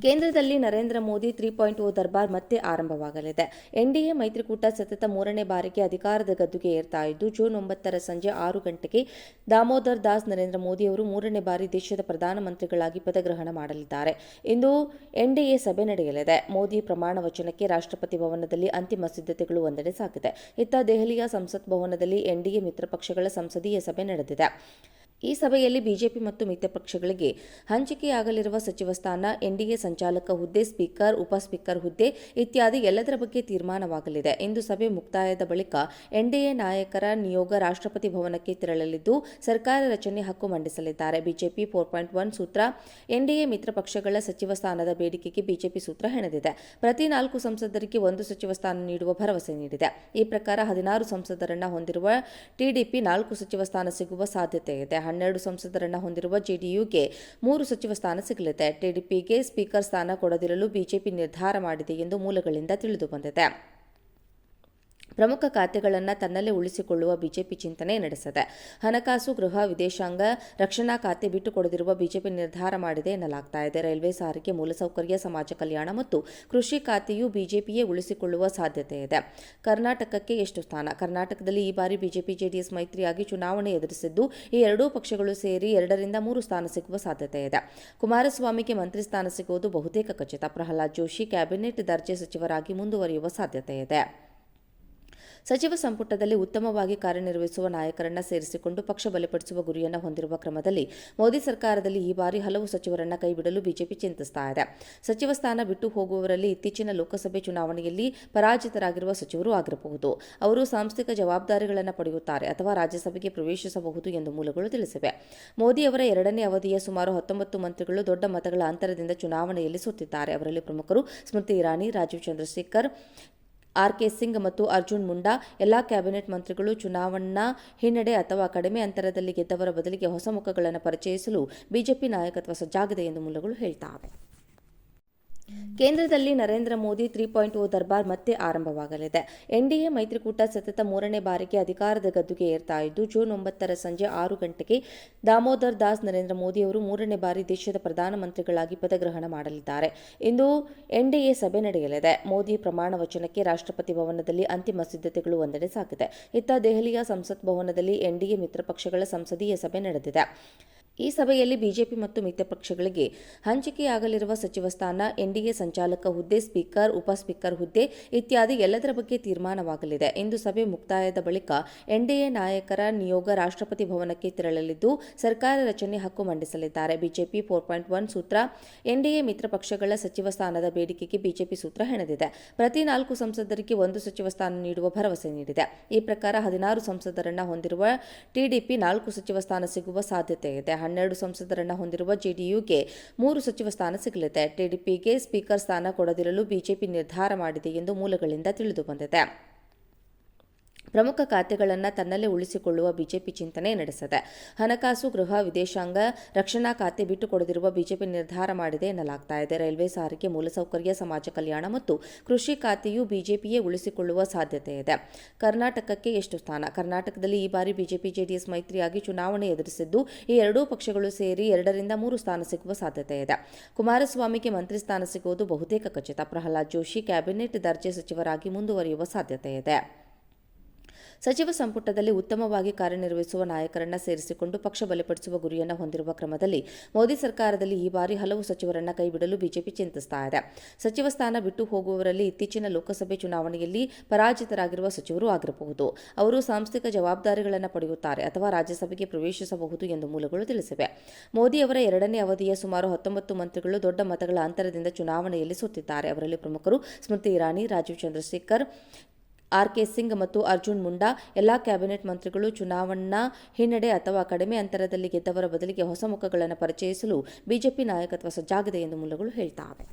ಕೇಂದ್ರದಲ್ಲಿ ನರೇಂದ್ರ ಮೋದಿ 3.0 ದರ್ಬಾರ್ ಮತ್ತೆ ಆರಂಭವಾಗಲಿದೆ. ಎನ್ಡಿಎ ಮೈತ್ರಿಕೂಟ ಸತತ 3ನೇ ಬಾರಿಗೆ ಅಧಿಕಾರದ ಗದ್ದುಗೆ ಏರ್ತಾ ಇದ್ದು, ಜೂನ್ 9ರ ಸಂಜೆ 6 ಗಂಟೆಗೆ ದಾಮೋದರ್ ದಾಸ್ ನರೇಂದ್ರ ಮೋದಿ ಅವರು 3ನೇ ಬಾರಿ ದೇಶದ ಪ್ರಧಾನಮಂತ್ರಿಗಳಾಗಿ ಪದಗ್ರಹಣ ಮಾಡಲಿದ್ದಾರೆ. ಇಂದು ಎನ್ಡಿಎ ಸಭೆ ನಡೆಯಲಿದೆ. ಮೋದಿ ಪ್ರಮಾಣ ವಚನಕ್ಕೆ ರಾಷ್ಟ್ರಪತಿ ಭವನದಲ್ಲಿ ಅಂತಿಮ ಸಿದ್ಧತೆಗಳು ಒಂದೆಡೆ ಸಾಗಿದೆ. ಇತ್ತ ದೆಹಲಿಯ ಸಂಸತ್ ಭವನದಲ್ಲಿ ಎನ್ಡಿಎ ಮಿತ್ರ ಪಕ್ಷಗಳ ಸಂಸದೀಯ ಸಭೆ ನಡೆದಿದೆ. ಈ ಸಭೆಯಲ್ಲಿ ಬಿಜೆಪಿ ಮತ್ತು ಮಿತ್ರ ಪಕ್ಷಗಳಿಗೆ ಹಂಚಿಕೆಯಾಗಲಿರುವ ಸಚಿವ ಸ್ಥಾನ, ಎನ್ಡಿಎ ಸಂಚಾಲಕ ಹುದ್ದೆ, ಸ್ಪೀಕರ್, ಉಪ ಸ್ಪೀಕರ್ ಹುದ್ದೆ ಇತ್ಯಾದಿ ಎಲ್ಲದರ ಬಗ್ಗೆ ತೀರ್ಮಾನವಾಗಲಿದೆ. ಇಂದು ಸಭೆ ಮುಕ್ತಾಯದ ಬಳಿಕ ಎನ್ಡಿಎ ನಾಯಕರ ನಿಯೋಗ ರಾಷ್ಟ್ರಪತಿ ಭವನಕ್ಕೆ ತೆರಳಲಿದ್ದು, ಸರ್ಕಾರ ರಚನೆ ಹಕ್ಕು ಮಂಡಿಸಲಿದ್ದಾರೆ. ಬಿಜೆಪಿ 4.1 ಸೂತ್ರ. ಎನ್ಡಿಎ ಮಿತ್ರ ಪಕ್ಷಗಳ ಸಚಿವ ಸ್ಥಾನದ ಬೇಡಿಕೆಗೆ ಬಿಜೆಪಿ ಸೂತ್ರ ಹೆಣೆದಿದೆ. ಪ್ರತಿ 4 ಸಂಸದರಿಗೆ 1 ಸಚಿವ ಸ್ಥಾನ ನೀಡುವ ಭರವಸೆ ನೀಡಿದೆ. ಈ ಪ್ರಕಾರ 16 ಸಂಸದರನ್ನ ಹೊಂದಿರುವ ಟಿಡಿಪಿ 4 ಸಚಿವ ಸ್ಥಾನ ಸಿಗುವ ಸಾಧ್ಯತೆ ಇದೆ. 12 ಸಂಸದರನ್ನ ಹೊಂದಿರುವ ಜೆಡಿಯುಗೆ 3 ಸಚಿವ ಸ್ಥಾನ ಸಿಗಲಿದೆ. ಟಿಡಿಪಿಗೆ ಸ್ಪೀಕರ್ ಸ್ಥಾನ ಕೊಡದಿರಲು ಬಿಜೆಪಿ ನಿರ್ಧಾರ ಮಾಡಿದೆ ಎಂದು ಮೂಲಗಳಿಂದ ತಿಳಿದುಬಂದಿದೆ. ಪ್ರಮುಖ ಖಾತೆಗಳನ್ನು ತನ್ನಲ್ಲೇ ಉಳಿಸಿಕೊಳ್ಳುವ ಬಿಜೆಪಿ ಚಿಂತನೆ ನಡೆಸಿದೆ. ಹಣಕಾಸು, ಗೃಹ, ವಿದೇಶಾಂಗ, ರಕ್ಷಣಾ ಖಾತೆ ಬಿಟ್ಟುಕೊಡದಿರುವ ಬಿಜೆಪಿ ನಿರ್ಧಾರ ಮಾಡಿದೆ ಎನ್ನಲಾಗ್ತಾ ಇದೆ. ರೈಲ್ವೆ, ಸಾರಿಗೆ, ಮೂಲಸೌಕರ್ಯ, ಸಮಾಜ ಕಲ್ಯಾಣ ಮತ್ತು ಕೃಷಿ ಖಾತೆಯೂ ಬಿಜೆಪಿಯೇ ಉಳಿಸಿಕೊಳ್ಳುವ ಸಾಧ್ಯತೆ ಇದೆ. ಕರ್ನಾಟಕಕ್ಕೆ ಎಷ್ಟು ಸ್ಥಾನ? ಕರ್ನಾಟಕದಲ್ಲಿ ಈ ಬಾರಿ ಬಿಜೆಪಿ ಜೆಡಿಎಸ್ ಮೈತ್ರಿಯಾಗಿ ಚುನಾವಣೆ ಎದುರಿಸಿದ್ದು, ಈ ಎರಡೂ ಪಕ್ಷಗಳು ಸೇರಿ 2ರಿಂದ 3 ಸ್ಥಾನ ಸಿಗುವ ಸಾಧ್ಯತೆ ಇದೆ. ಕುಮಾರಸ್ವಾಮಿಗೆ ಮಂತ್ರಿ ಸ್ಥಾನ ಸಿಗುವುದು ಬಹುತೇಕ ಖಚಿತ. ಪ್ರಹ್ಲಾದ್ ಜೋಶಿ ಕ್ಯಾಬಿನೆಟ್ ದರ್ಜೆ ಸಚಿವರಾಗಿ ಮುಂದುವರಿಯುವ ಸಾಧ್ಯತೆ ಇದೆ. ಸಚಿವ ಸಂಪುಟದಲ್ಲಿ ಉತ್ತಮವಾಗಿ ಕಾರ್ಯನಿರ್ವಹಿಸುವ ನಾಯಕರನ್ನ ಸೇರಿಸಿಕೊಂಡು ಪಕ್ಷ ಬಲಪಡಿಸುವ ಗುರಿಯನ್ನು ಹೊಂದಿರುವ ಕ್ರಮದಲ್ಲಿ ಮೋದಿ ಸರ್ಕಾರದಲ್ಲಿ ಈ ಬಾರಿ ಹಲವು ಸಚಿವರನ್ನ ಕೈಬಿಡಲು ಬಿಜೆಪಿ ಚಿಂತಿಸ್ತಾ ಇದೆ. ಸಚಿವ ಸ್ಥಾನ ಬಿಟ್ಟು ಹೋಗುವವರಲ್ಲಿ ಇತ್ತೀಚಿನ ಲೋಕಸಭೆ ಚುನಾವಣೆಯಲ್ಲಿ ಪರಾಜಿತರಾಗಿರುವ ಸಚಿವರು ಆಗಿರಬಹುದು. ಅವರು ಸಾಂಸ್ಥಿಕ ಜವಾಬ್ದಾರಿಗಳನ್ನು ಪಡೆಯುತ್ತಾರೆ ಅಥವಾ ರಾಜ್ಯಸಭೆಗೆ ಪ್ರವೇಶಿಸಬಹುದು ಎಂದು ಮೂಲಗಳು ತಿಳಿಸಿವೆ. ಮೋದಿ ಅವರ 2ನೇ ಅವಧಿಯ ಸುಮಾರು 19 ಮಂತ್ರಿಗಳು ದೊಡ್ಡ ಮತಗಳ ಅಂತರದಿಂದ ಚುನಾವಣೆಯಲ್ಲಿ ಸೋತಿದ್ದಾರೆ. ಅವರಲ್ಲಿ ಪ್ರಮುಖರು ಸ್ಮೃತಿ ಇರಾನಿ, ರಾಜೀವ್ ಚಂದ್ರಶೇಖರ್, ಆರ್.ಕೆ. ಸಿಂಗ್ ಮತ್ತು ಅರ್ಜುನ್ ಮುಂಡಾ. ಎಲ್ಲಾ ಕ್ಯಾಬಿನೆಟ್ ಮಂತ್ರಿಗಳು ಚುನಾವಣಾ ಹಿನ್ನಡೆ ಅಥವಾ ಕಡಿಮೆ ಅಂತರದಲ್ಲಿ ಗೆದ್ದವರ ಬದಲಿಗೆ ಹೊಸ ಮುಖಗಳನ್ನು ಪರಿಚಯಿಸಲು ಬಿಜೆಪಿ ನಾಯಕತ್ವ ಸಜ್ಜಾಗಿದೆ ಎಂದು ಮೂಲಗಳು ಹೇಳ್ತಾವೆ. ಕೇಂದ್ರದಲ್ಲಿ ನರೇಂದ್ರ ಮೋದಿ 3.0 ದರ್ಬಾರ್ ಮತ್ತೆ ಆರಂಭವಾಗಲಿದೆ. ಎನ್ಡಿಎ ಮೈತ್ರಿಕೂಟ ಸತತ 3ನೇ ಬಾರಿಗೆ ಅಧಿಕಾರದ ಗದ್ದುಗೆ ಏರ್ತಾ ಇದ್ದು, ಜೂನ್ 9ರ ಸಂಜೆ 6 ಗಂಟೆಗೆ ದಾಮೋದರ್ ದಾಸ್ ನರೇಂದ್ರ ಮೋದಿ ಅವರು 3ನೇ ಬಾರಿ ದೇಶದ ಪ್ರಧಾನಮಂತ್ರಿಗಳಾಗಿ ಪದಗ್ರಹಣ ಮಾಡಲಿದ್ದಾರೆ. ಇಂದು ಎನ್ಡಿಎ ಸಭೆ ನಡೆಯಲಿದೆ. ಮೋದಿ ಪ್ರಮಾಣ ವಚನಕ್ಕೆ ರಾಷ್ಟ್ರಪತಿ ಭವನದಲ್ಲಿ ಅಂತಿಮ ಸಿದ್ಧತೆಗಳು ಒಂದೆಡೆ ಸಾಗಿದೆ. ಇತ್ತ ದೆಹಲಿಯ ಸಂಸತ್ ಭವನದಲ್ಲಿ ಎನ್ಡಿಎ ಮಿತ್ರ ಪಕ್ಷಗಳ ಸಂಸದೀಯ ಸಭೆ ನಡೆದಿದೆ. ಈ ಸಭೆಯಲ್ಲಿ ಬಿಜೆಪಿ ಮತ್ತು ಮಿತ್ರ ಪಕ್ಷಗಳಿಗೆ ಹಂಚಿಕೆಯಾಗಲಿರುವ ಸಚಿವ ಸ್ಥಾನ, ಎನ್ಡಿಎ ಸಂಚಾಲಕ ಹುದ್ದೆ, ಸ್ಪೀಕರ್, ಉಪ ಸ್ಪೀಕರ್ ಹುದ್ದೆ ಇತ್ಯಾದಿ ಎಲ್ಲದರ ಬಗ್ಗೆ ತೀರ್ಮಾನವಾಗಲಿದೆ. ಇಂದು ಸಭೆ ಮುಕ್ತಾಯದ ಬಳಿಕ ಎನ್ಡಿಎ ನಾಯಕರ ನಿಯೋಗ ರಾಷ್ಟ್ರಪತಿ ಭವನಕ್ಕೆ ತೆರಳಲಿದ್ದು, ಸರ್ಕಾರ ರಚನೆ ಹಕ್ಕು ಮಂಡಿಸಲಿದ್ದಾರೆ. ಬಿಜೆಪಿ 4.1 ಸೂತ್ರ. ಎನ್ಡಿಎ ಮಿತ್ರ ಪಕ್ಷಗಳ ಸಚಿವ ಸ್ಥಾನದ ಬೇಡಿಕೆಗೆ ಬಿಜೆಪಿ ಸೂತ್ರ ಹೆಣೆದಿದೆ. ಪ್ರತಿ 4 ಸಂಸದರಿಗೆ 1 ಸಚಿವ ಸ್ಥಾನ ನೀಡುವ ಭರವಸೆ ನೀಡಿದೆ. ಈ ಪ್ರಕಾರ 16 ಸಂಸದರನ್ನ ಹೊಂದಿರುವ ಟಿಡಿಪಿ 4 ಸಚಿವ ಸ್ಥಾನ ಸಿಗುವ ಸಾಧ್ಯತೆ ಇದೆ. 12 ಸಂಸದರನ್ನ ಹೊಂದಿರುವ ಜೆಡಿಯುಗೆ 3 ಸಚಿವ ಸ್ಥಾನ ಸಿಗಲಿದೆ. ಟಿಡಿಪಿಗೆ ಸ್ಪೀಕರ್ ಸ್ಥಾನ ಕೊಡದಿರಲು ಬಿಜೆಪಿ ನಿರ್ಧಾರ ಮಾಡಿದೆ ಎಂದು ಮೂಲಗಳಿಂದ ತಿಳಿದುಬಂದಿದೆ. ಪ್ರಮುಖ ಖಾತೆಗಳನ್ನು ತನ್ನಲ್ಲೇ ಉಳಿಸಿಕೊಳ್ಳುವ ಬಿಜೆಪಿ ಚಿಂತನೆ ನಡೆಸಿದೆ. ಹಣಕಾಸು, ಗೃಹ, ವಿದೇಶಾಂಗ, ರಕ್ಷಣಾ ಖಾತೆ ಬಿಟ್ಟುಕೊಡದಿರುವ ಬಿಜೆಪಿ ನಿರ್ಧಾರ ಮಾಡಿದೆ ಎನ್ನಲಾಗ್ತಾ ಇದೆ. ರೈಲ್ವೆ, ಸಾರಿಗೆ, ಮೂಲಸೌಕರ್ಯ, ಸಮಾಜ ಕಲ್ಯಾಣ ಮತ್ತು ಕೃಷಿ ಖಾತೆಯೂ ಬಿಜೆಪಿಯೇ ಉಳಿಸಿಕೊಳ್ಳುವ ಸಾಧ್ಯತೆ ಇದೆ. ಕರ್ನಾಟಕಕ್ಕೆ ಎಷ್ಟು ಸ್ಥಾನ? ಕರ್ನಾಟಕದಲ್ಲಿ ಈ ಬಾರಿ ಬಿಜೆಪಿ ಜೆಡಿಎಸ್ ಮೈತ್ರಿಯಾಗಿ ಚುನಾವಣೆ ಎದುರಿಸಿದ್ದು, ಈ ಎರಡೂ ಪಕ್ಷಗಳು ಸೇರಿ 2ರಿಂದ 3 ಸ್ಥಾನ ಸಿಗುವ ಸಾಧ್ಯತೆ ಇದೆ. ಕುಮಾರಸ್ವಾಮಿಗೆ ಮಂತ್ರಿ ಸ್ಥಾನ ಸಿಗುವುದು ಬಹುತೇಕ ಖಚಿತ. ಪ್ರಹ್ಲಾದ್ ಜೋಶಿ ಕ್ಯಾಬಿನೆಟ್ ದರ್ಜೆ ಸಚಿವರಾಗಿ ಮುಂದುವರಿಯುವ ಸಾಧ್ಯತೆ ಇದೆ. ಸಚಿವ ಸಂಪುಟದಲ್ಲಿ ಉತ್ತಮವಾಗಿ ಕಾರ್ಯನಿರ್ವಹಿಸುವ ನಾಯಕರನ್ನ ಸೇರಿಸಿಕೊಂಡು ಪಕ್ಷ ಬಲಪಡಿಸುವ ಗುರಿಯನ್ನು ಹೊಂದಿರುವ ಕ್ರಮದಲ್ಲಿ ಮೋದಿ ಸರ್ಕಾರದಲ್ಲಿ ಈ ಬಾರಿ ಹಲವು ಸಚಿವರನ್ನ ಕೈಬಿಡಲು ಬಿಜೆಪಿ ಚಿಂತಿಸ್ತಾ ಇದೆ. ಸಚಿವ ಸ್ಥಾನ ಬಿಟ್ಟು ಹೋಗುವವರಲ್ಲಿ ಇತ್ತೀಚಿನ ಲೋಕಸಭೆ ಚುನಾವಣೆಯಲ್ಲಿ ಪರಾಜಿತರಾಗಿರುವ ಸಚಿವರು ಆಗಿರಬಹುದು. ಅವರು ಸಾಂಸ್ಥಿಕ ಜವಾಬ್ದಾರಿಗಳನ್ನು ಪಡೆಯುತ್ತಾರೆ ಅಥವಾ ರಾಜ್ಯಸಭೆಗೆ ಪ್ರವೇಶಿಸಬಹುದು ಎಂದು ಮೂಲಗಳು ತಿಳಿಸಿವೆ. ಮೋದಿ ಅವರ 2ನೇ ಅವಧಿಯ ಸುಮಾರು 19 ಮಂತ್ರಿಗಳು ದೊಡ್ಡ ಮತಗಳ ಅಂತರದಿಂದ ಚುನಾವಣೆಯಲ್ಲಿ ಸೋತಿದ್ದಾರೆ. ಅವರಲ್ಲಿ ಪ್ರಮುಖರು ಸ್ಮೃತಿ ಇರಾನಿ, ರಾಜೀವ್ ಚಂದ್ರಶೇಖರ್, ಆರ್.ಕೆ. ಸಿಂಗ್ ಮತ್ತು ಅರ್ಜುನ್ ಮುಂಡಾ. ಎಲ್ಲಾ ಕ್ಯಾಬಿನೆಟ್ ಮಂತ್ರಿಗಳು ಚುನಾವಣಾ ಹಿನ್ನಡೆ ಅಥವಾ ಕಡಿಮೆ ಅಂತರದಲ್ಲಿ ಗೆದ್ದವರ ಬದಲಿಗೆ ಹೊಸ ಮುಖಗಳನ್ನು ಪರಿಚಯಿಸಲು ಬಿಜೆಪಿ ನಾಯಕತ್ವ ಸಜ್ಜಾಗಿದೆ ಎಂದು ಮೂಲಗಳು ಹೇಳ್ತಾವೆ.